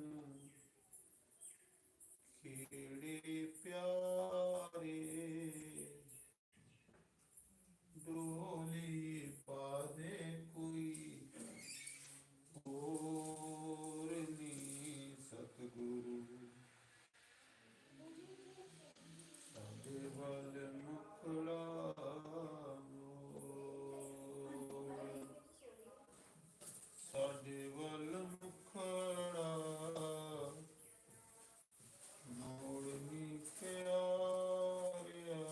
ਖੇੜੇ ਪਿਆਰੇ, ਡੋਲੀ ਪਾ ਦੇ ਕੋਈ ਹੋਰ ਨੀ, ਸਤਿਗੁਰੂ ਸਾਡੇ ਵੱਲ ਮੁਖੜਾ ਮੋੜ। ਸਾਡੇ ਵੱਲ ਮੁਖੜਾ ਮੋੜਨੀ ਪਿਆਰਿਆ,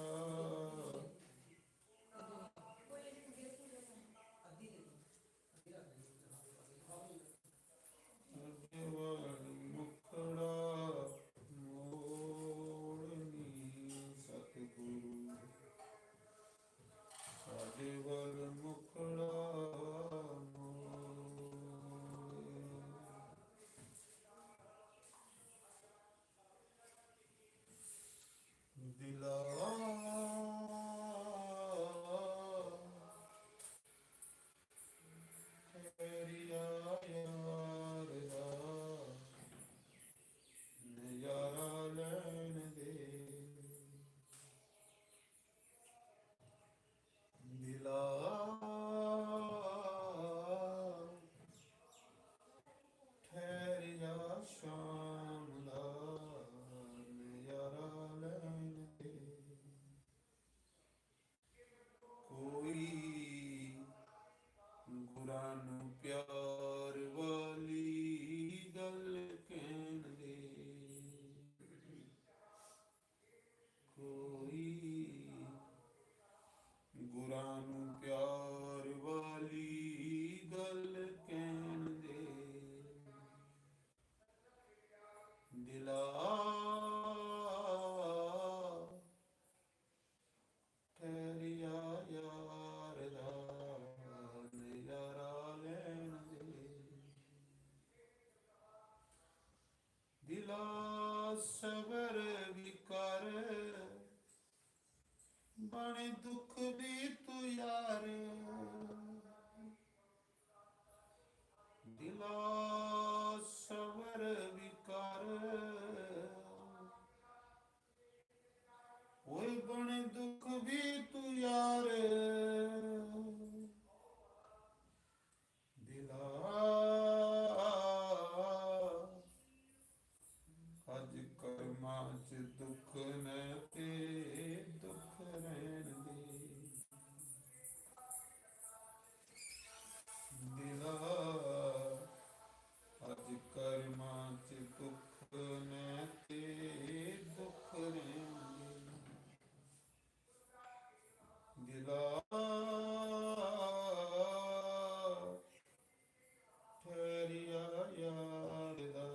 ਸਾਡੇ ਵੱਲ ਮੁਖੜਾ ਮੋੜਨੀ, ਸਤਿਗੁਰੂ ਸਾਡੇ ਵੱਲ ਮੁਖੜਾ ਮੋੜ। ਦਿਲਾ ਠਹਿਰਿਆ ਯਾਰ ਦਾ ਨਜ਼ਾਰਾ ਲੈਣ ਦੇ, ਦਿਲਾ ਠਹਿਰਿਆ ਸ਼ਾਮ ਦਾ ਨਜ਼ਾਰਾ ਲੈਣ ਦੇ। ਕੋਈ ਗੁਰਾਂ ਨੂੰ ਪਿਆਰ ਵਾਲੀ ਗੱਲ ਕਹਿਣ ਦੇ, ਕੋਈ ਗੁਰਾਂ ਨੂੰ ਪਿਆਰ ਵਾਲੀ ਗੱਲ ਕਹਿਣ ਦੇ, ਦਿਲਾ ਠਹਿਰਿਆ ਯਾਰ ਦਾ ਨਜ਼ਾਰਾ ਲੈਣ ਦੇ। ਦਿਲਾ ਸਬਰ ਵੀ ਕਰ, ਬਣੇ ਦੁੱਖ ਵੀ ਤੂੰ ਯਾਰ, ਦਿਲਾ ਸਬਰ ਵੀ ਕਰ, ਓਏ ਬਣੇ ਦੁੱਖ ਵੀ ਤੂੰ ਯਾਰ, ਦਿਲਾ ਅੱਜ ਕਰਮਾਂ ਚ ਦੁੱਖ ਨੇ ਤੇ ਦੁੱਖ ਰਹਿਣ ਦੇ, ਦਿਲਾ ਅੱਜ ਕਰਮਾਂ ਚ ਦੁੱਖ ਨੇ ਤੇ ਦੁੱਖ ਰਹਿਣ ਦੇ, ਦਿਲਾ ਠਹਿਰਿਆ ਯਾਰ ਦਾ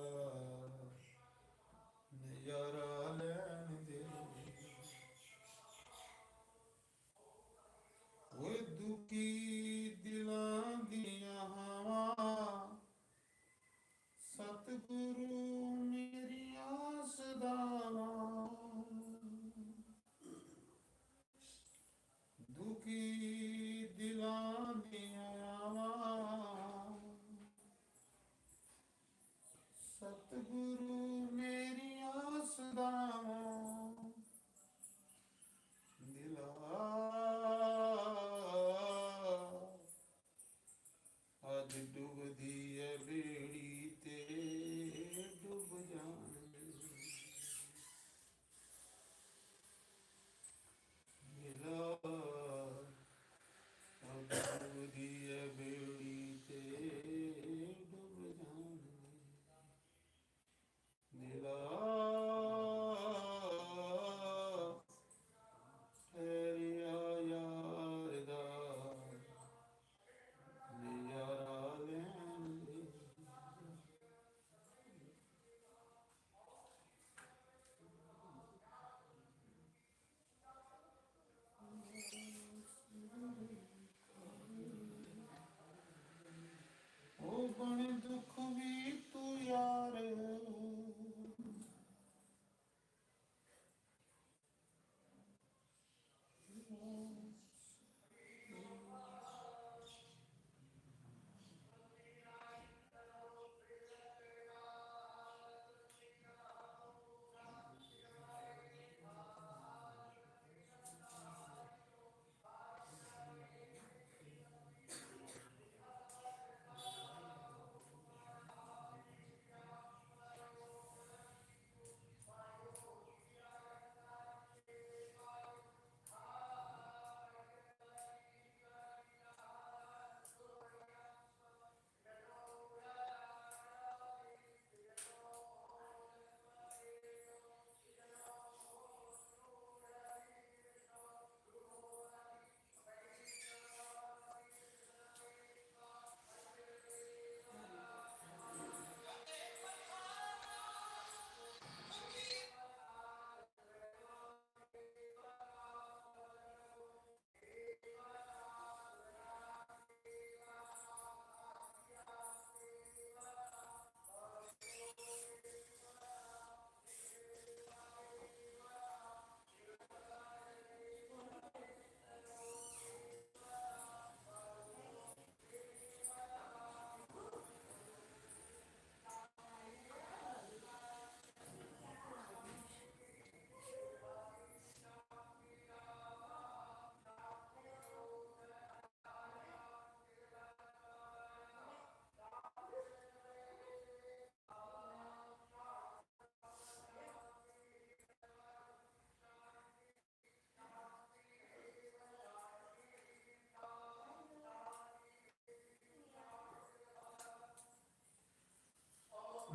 ਨਜ਼ਾਰਾ ਲੈਣ ਦੇ। जाने दुख भी तू यार,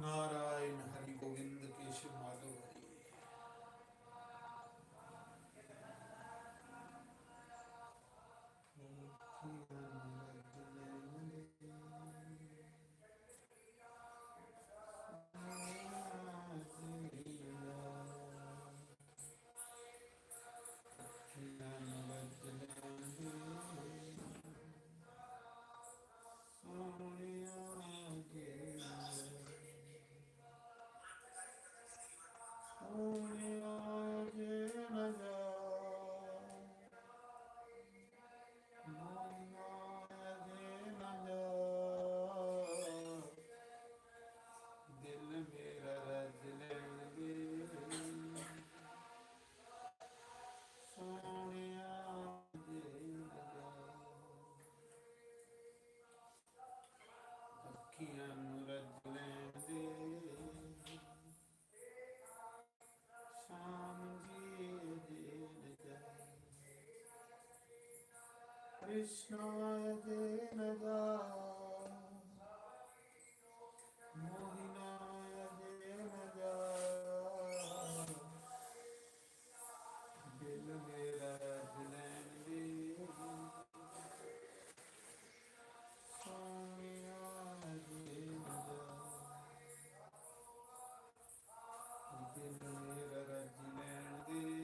नारायण हरि गोविंद केशव माधव हरि। कृष्णाय ते नगा मोहिनाय ते नगा दिल मेरा दिलन दे सोनिया दे नगा दिल मेरा दिलन दे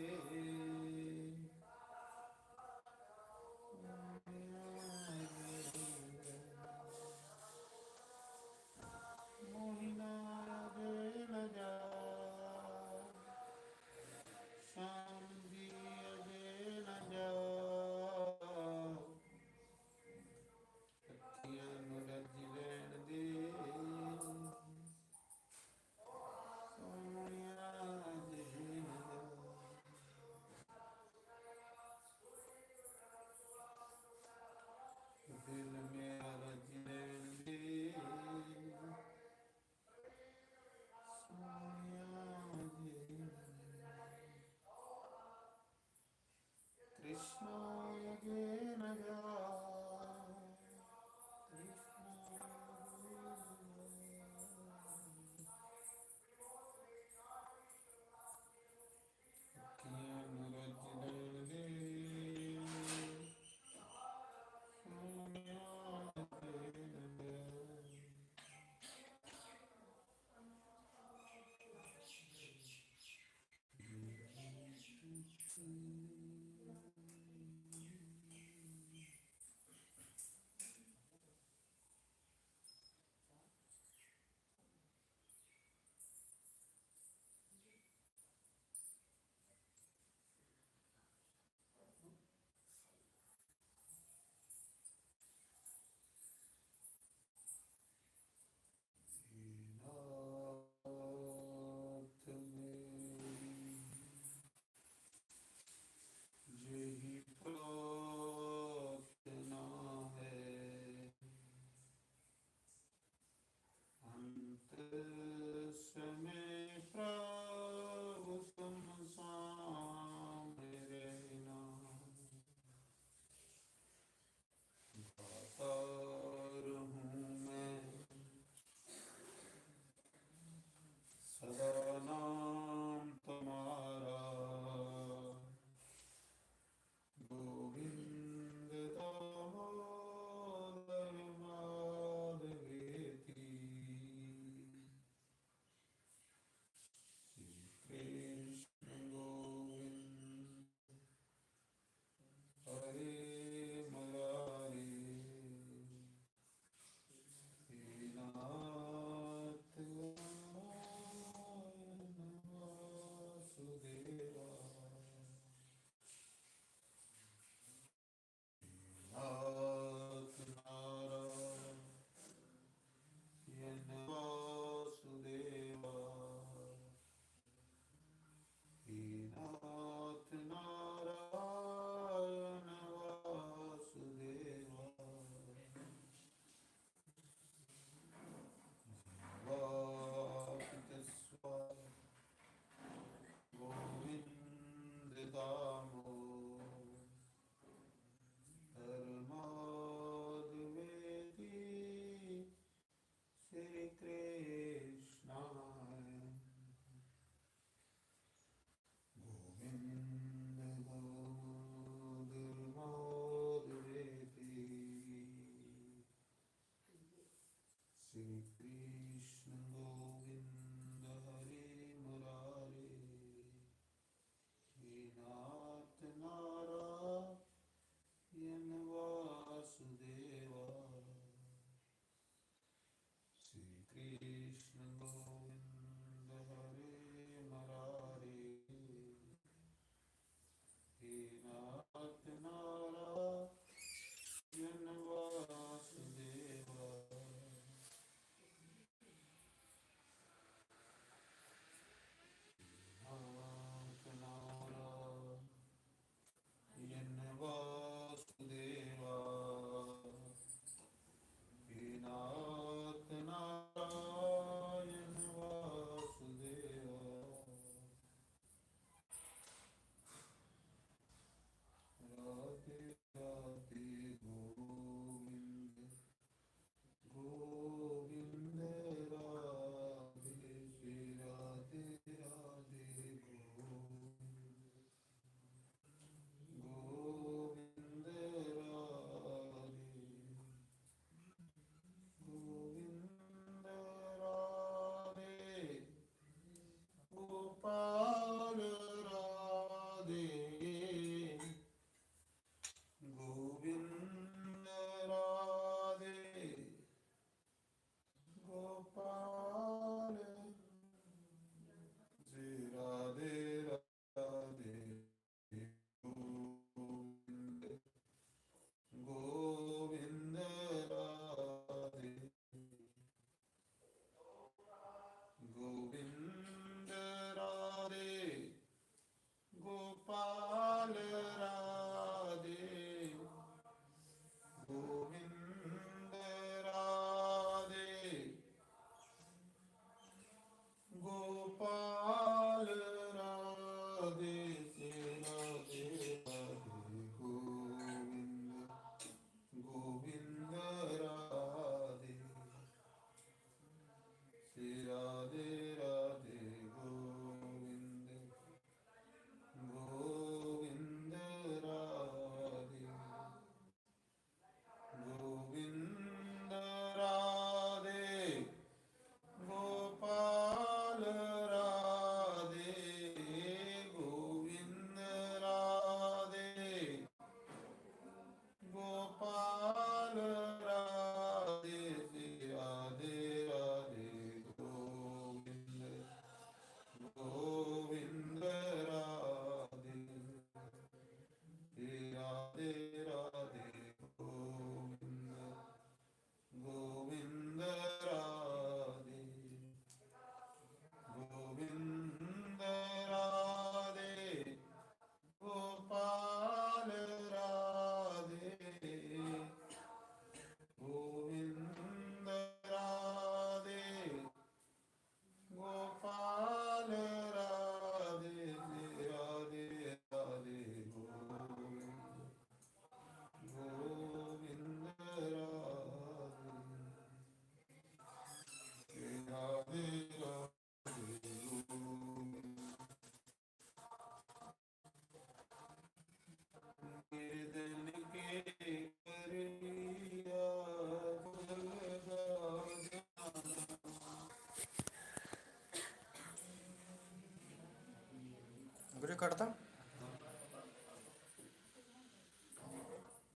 ਵੀਰੇ ਕੱਟਦਾ।